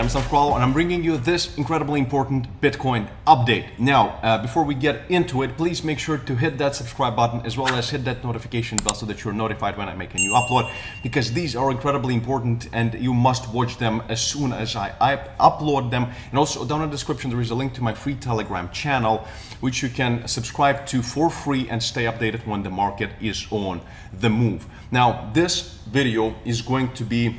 I'm Sam Squalo, and I'm bringing you this incredibly important Bitcoin update. Now, before we get into it, please make sure to hit that subscribe button as well as hit that notification bell so that you're notified when I make a new upload, because these are incredibly important and you must watch them as soon as I upload them. And also down in the description there is a link to my free Telegram channel, which you can subscribe to for free and stay updated when the market is on the move. Now, this video is going to be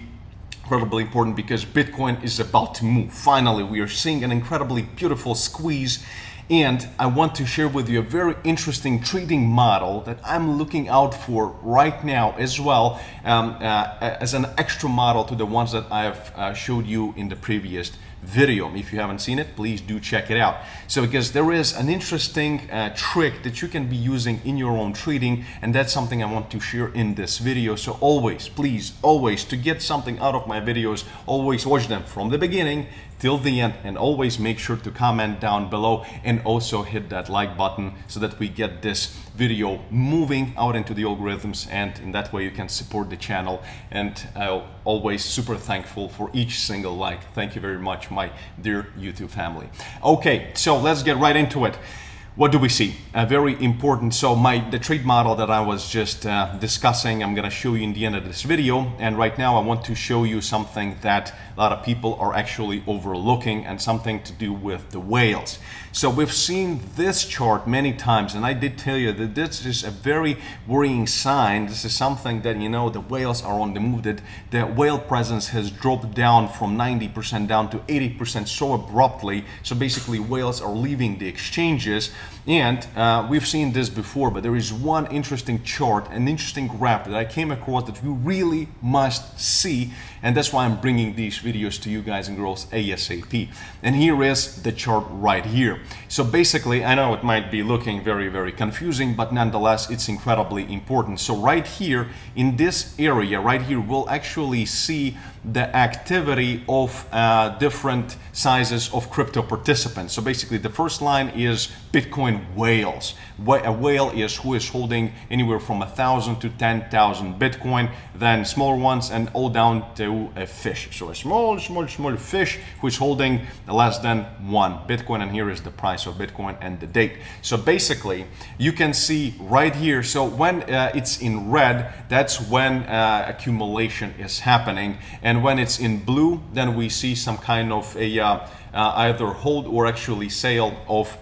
incredibly important because Bitcoin is about to move. Finally, we are seeing an incredibly beautiful squeeze, and I want to share with you a very interesting trading model that I'm looking out for right now as well, as an extra model to the ones that I've showed you in the previous video. If you haven't seen it, please do check it out. So because there is an interesting trick that you can be using in your own trading, and that's something I want to share in this video. So always, please, always, to get something out of my videos, always watch them from the beginning till the end, and always make sure to comment down below and also hit that like button so that we get this video moving out into the algorithms, and in that way you can support the channel. And I'm always super thankful for each single like. Thank you very much, my dear YouTube family. Okay, so let's get right into it. What do we see? Very important. So the trade model that I was just discussing, I'm going to show you in the end of this video. And right now I want to show you something that a lot of people are actually overlooking, and something to do with the whales. So we've seen this chart many times, and I did tell you that this is a very worrying sign. This is something that, you know, the whales are on the move, that the whale presence has dropped down from 90% down to 80% so abruptly. So basically whales are leaving the exchanges. And we've seen this before, but there is one interesting chart, an interesting graph that I came across that you really must see, and that's why I'm bringing these videos to you guys and girls ASAP. And here is the chart right here. So basically, I know it might be looking very, very confusing, but nonetheless, it's incredibly important. So right here in this area, right here, we'll actually see the activity of different sizes of crypto participants. So basically, the first line is Bitcoin whales. A whale is who is holding anywhere from 1,000 to 10,000 Bitcoin, then smaller ones, and all down to a fish. So a small fish who is holding less than 1 Bitcoin, and here is the price of Bitcoin and the date. So basically, you can see right here, so when it's in red, that's when accumulation is happening. And when it's in blue, then we see some kind of a either hold or actually sale of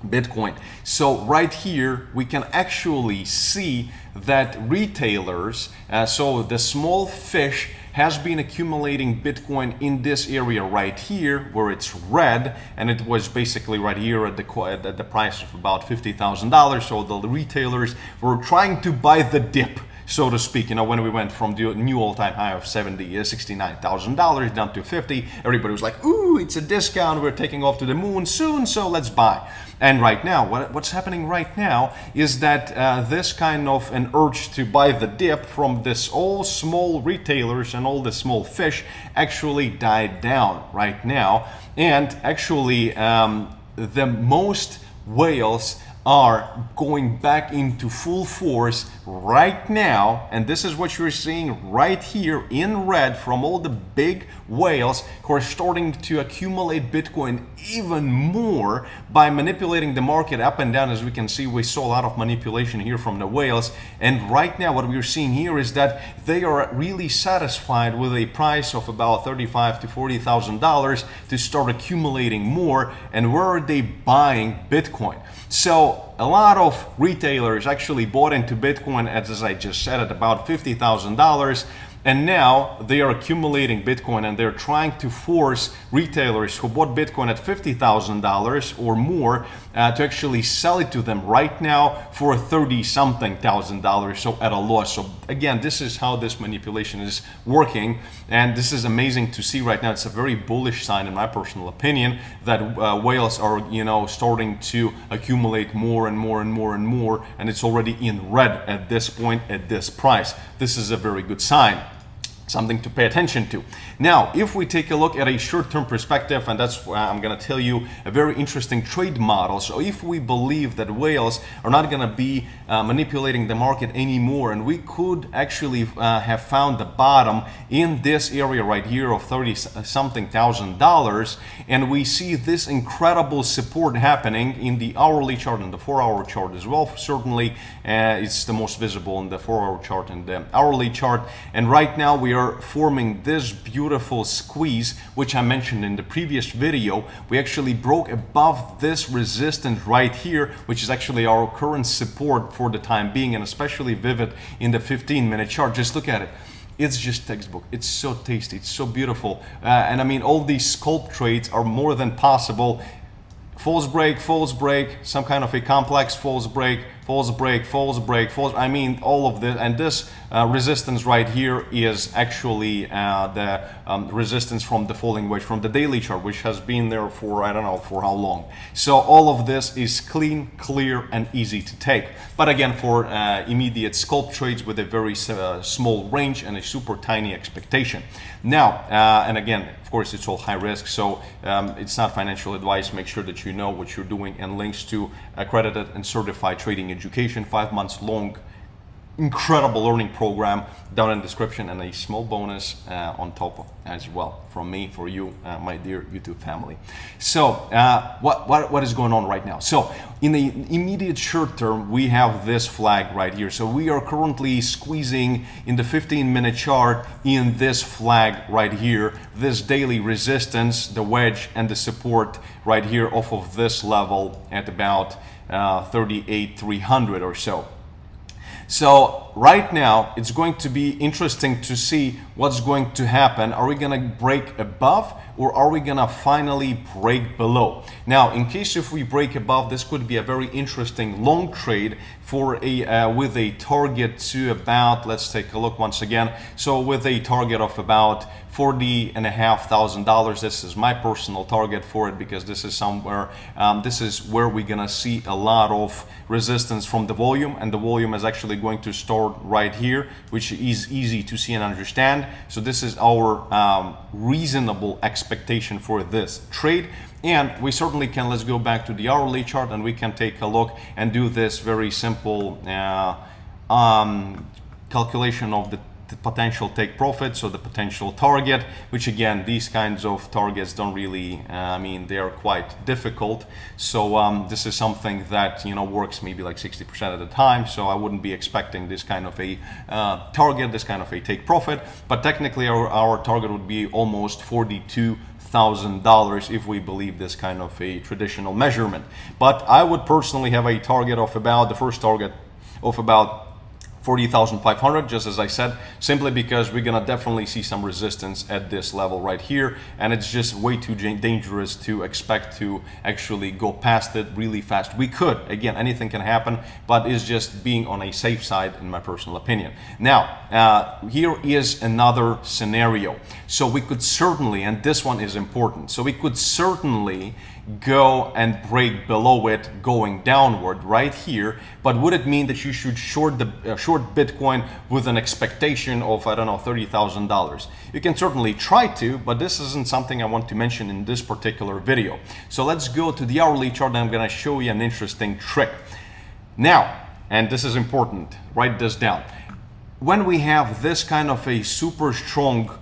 Bitcoin. So right here we can actually see that retailers, so the small fish has been accumulating Bitcoin in this area right here where it's red, and it was basically right here at the price of about $50,000. So the retailers were trying to buy the dip, so to speak. You know, when we went from the new all-time high of $69,000 down to 50, everybody was like, ooh, it's a discount, we're taking off to the moon soon, so let's buy. And right now, what's happening right now is that this kind of an urge to buy the dip from this all small retailers and all the small fish actually died down right now. And actually, the most whales are going back into full force right now, and this is what you're seeing right here in red from all the big whales who are starting to accumulate Bitcoin even more by manipulating the market up and down. As we can see, we saw a lot of manipulation here from the whales, and right now what we're seeing here is that they are really satisfied with a price of about $35,000 to $40,000 to start accumulating more. And where are they buying Bitcoin? So a lot of retailers actually bought into Bitcoin, as I just said, at about $50,000. And now they are accumulating Bitcoin, and they're trying to force retailers who bought Bitcoin at $50,000 or more to actually sell it to them right now for $30-something thousand, so at a loss. So again, this is how this manipulation is working, and this is amazing to see right now. It's a very bullish sign, in my personal opinion, that whales are, you know, starting to accumulate more and more and more and more, and it's already in red at this point at this price. This is a very good sign. something to pay attention to. Now, if we take a look at a short-term perspective, and that's why I'm going to tell you a very interesting trade model. So if we believe that whales are not going to be manipulating the market anymore, and we could actually have found the bottom in this area right here of $30-something thousand, and we see this incredible support happening in the hourly chart and the 4-hour chart as well. Certainly, it's the most visible in the 4-hour chart and the hourly chart. And right now we are forming this beautiful squeeze, which I mentioned in the previous video. We actually broke above this resistance right here, which is actually our current support for the time being, and especially vivid in the 15-minute chart. Just look at it. It's just textbook. It's so tasty. It's so beautiful. And I mean, all these scalp trades are more than possible. False break, some kind of a complex false break, I mean, all of this. And this resistance right here is actually the resistance from the falling wedge from the daily chart, which has been there for, I don't know for how long. So all of this is clean, clear, and easy to take. But again, for immediate scalp trades with a very small range and a super tiny expectation. Now, and again, of course, it's all high risk, so it's not financial advice. Make sure that you know what you're doing, and links to accredited and certified trading education, 5 months long, incredible learning program down in the description, and a small bonus on top as well from me for you, my dear YouTube family. So what is going on right now? So in the immediate short term, we have this flag right here. So we are currently squeezing in the 15-minute chart in this flag right here, this daily resistance, the wedge, and the support right here off of this level at about 38,300 or so. So right now, it's going to be interesting to see what's going to happen. Are we going to break above, or are we going to finally break below? Now, in case if we break above, this could be a very interesting long trade for a with a target to about, let's take a look once again. So with a target of about $40,500, this is my personal target for it, because this is somewhere, this is where we're gonna see a lot of resistance from the volume, and the volume is actually going to start right here, which is easy to see and understand. So this is our reasonable expectation for this trade. And we certainly can, let's go back to the hourly chart, and we can take a look and do this very simple calculation of the potential take profit, so the potential target, which again, these kinds of targets don't really, I mean, they are quite difficult. So this is something that, you know, works maybe like 60% of the time. So I wouldn't be expecting this kind of a target, this kind of a take profit. But technically our target would be almost $42,000 if we believe this kind of a traditional measurement. But I would personally have a target of about, the first target of about 40,500, just as I said, simply because we're gonna definitely see some resistance at this level right here, and it's just way too dangerous to expect to actually go past it really fast. We could, again, anything can happen, but it's just being on a safe side in my personal opinion. Now, here is another scenario. So we could certainly, and this one is important, so we could certainly go and break below it going downward right here. But would it mean that you should short the short Bitcoin with an expectation of, I don't know, $30,000? You can certainly try to, but this isn't something I want to mention in this particular video. So let's go to the hourly chart, and I'm going to show you an interesting trick. Now, and this is important, write this down. When we have this kind of a super strong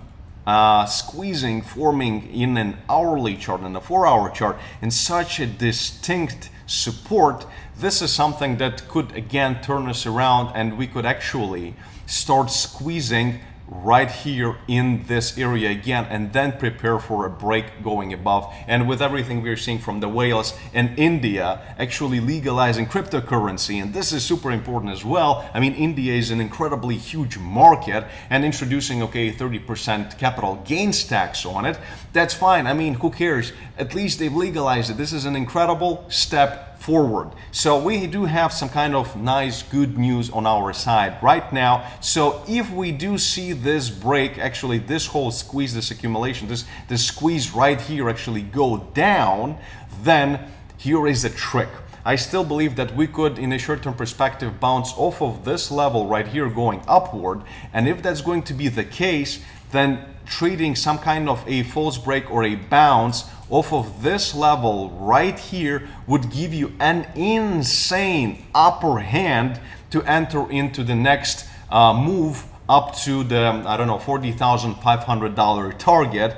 squeezing forming in an hourly chart and a 4-hour chart in such a distinct support, this is something that could again turn us around, and we could actually start squeezing right here in this area again, and then prepare for a break going above. And with everything we're seeing from the whales and India actually legalizing cryptocurrency, and this is super important as well. I mean, India is an incredibly huge market, and introducing, okay, 30% capital gains tax on it, that's fine. I mean, who cares? At least they've legalized it. This is an incredible step forward. So we do have some kind of nice good news on our side right now. So if we do see this break, actually this whole squeeze, this accumulation, this squeeze right here actually go down, then here is a trick. I still believe that we could, in a short-term perspective, bounce off of this level right here going upward. And if that's going to be the case, then trading some kind of a false break or a bounce off of this level right here would give you an insane upper hand to enter into the next move up to the, I don't know, $40,500 target,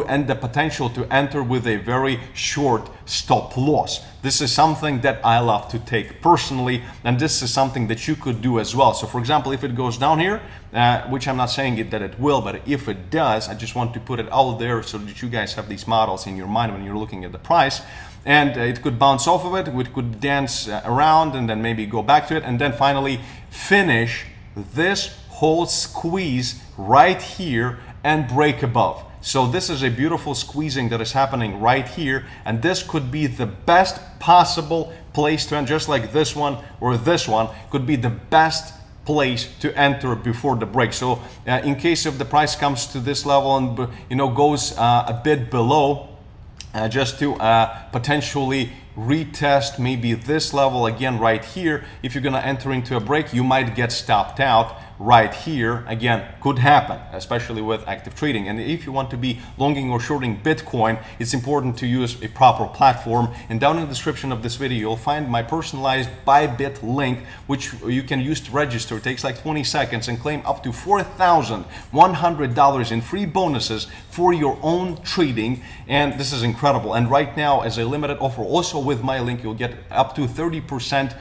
and the potential to enter with a very short stop loss. This is something that I love to take personally, and this is something that you could do as well. So for example, if it goes down here, which I'm not saying that it will, but if it does, I just want to put it out there so that you guys have these models in your mind when you're looking at the price. And it could bounce off of it, it could dance around and then maybe go back to it, and then finally finish this whole squeeze right here and break above. So this is a beautiful squeezing that is happening right here, and this could be the best possible place to enter, just like this one or this one could be the best place to enter before the break. So in case if the price comes to this level and goes a bit below, just to potentially retest maybe this level again right here. If you're gonna enter into a break, you might get stopped out right here. Again, could happen, especially with active trading. And if you want to be longing or shorting Bitcoin, it's important to use a proper platform. And down in the description of this video, you'll find my personalized Bybit link, which you can use to register. It takes like 20 seconds and claim up to $4,100 in free bonuses for your own trading. And this is incredible. And right now, as a limited offer, also with my link, you'll get up to 30%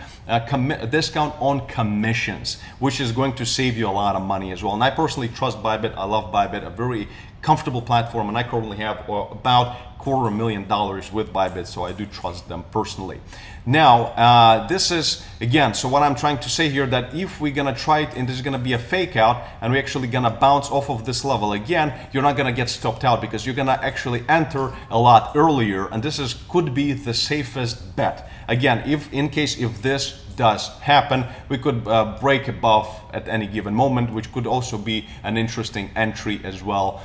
discount on commissions, which is going to save you a lot of money as well. And I personally trust Bybit. I love Bybit, a very comfortable platform, and I currently have about $250,000 with Bybit, so I do trust them personally. Now, this is, again, so what I'm trying to say here, that if we're gonna try it and this is gonna be a fake out and we're actually gonna bounce off of this level again, you're not gonna get stopped out because you're gonna actually enter a lot earlier, and this could be the safest bet. Again, if this does happen, we could break above at any given moment, which could also be an interesting entry as well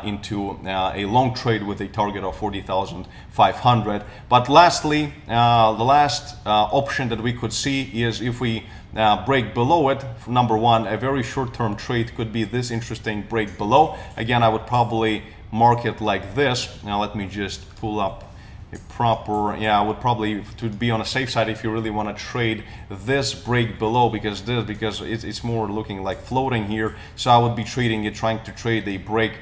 into a long trade with a target of 40,500. But lastly, the last option that we could see is if we break below it. Number one, a very short-term trade could be this interesting break below. Again, I would probably mark it like this. Now let me just pull up a proper, I would probably, to be on a safe side, if you really want to trade this break below, because it's more looking like floating here. So I would be trading it, trying to trade a break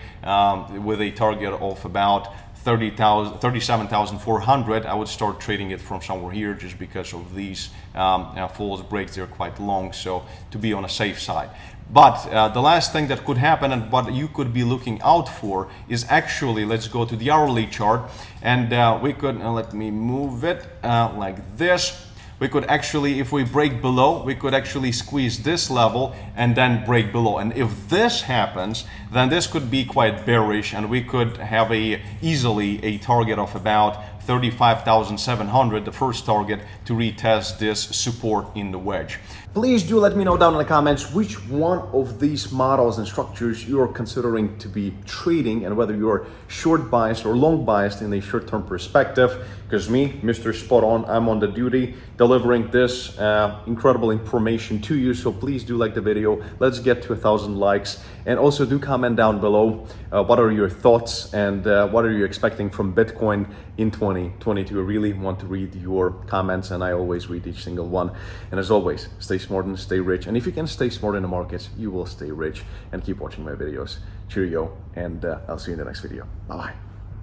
with a target of about 37,400. I would start trading it from somewhere here, just because of these false breaks. They're quite long, so to be on a safe side. But the last thing that could happen and what you could be looking out for is actually, let's go to the hourly chart, and we could, let me move it like this. We could actually, if we break below, we could actually squeeze this level and then break below. And if this happens, then this could be quite bearish, and we could have easily a target of about 35,700, the first target, to retest this support in the wedge. Please do let me know down in the comments which one of these models and structures you are considering to be trading, and whether you're short biased or long biased in a short-term perspective. Because me, Mr. Spot On, I'm on the duty delivering this incredible information to you. So please do like the video. Let's get to 1,000 likes, and also do comment down below what are your thoughts and what are you expecting from Bitcoin in 2022. I really want to read your comments, and I always read each single one. And as always, stay smart and stay rich. And if you can stay smart in the markets, you will stay rich. And keep watching my videos. Cheerio, and I'll see you in the next video. Bye-bye.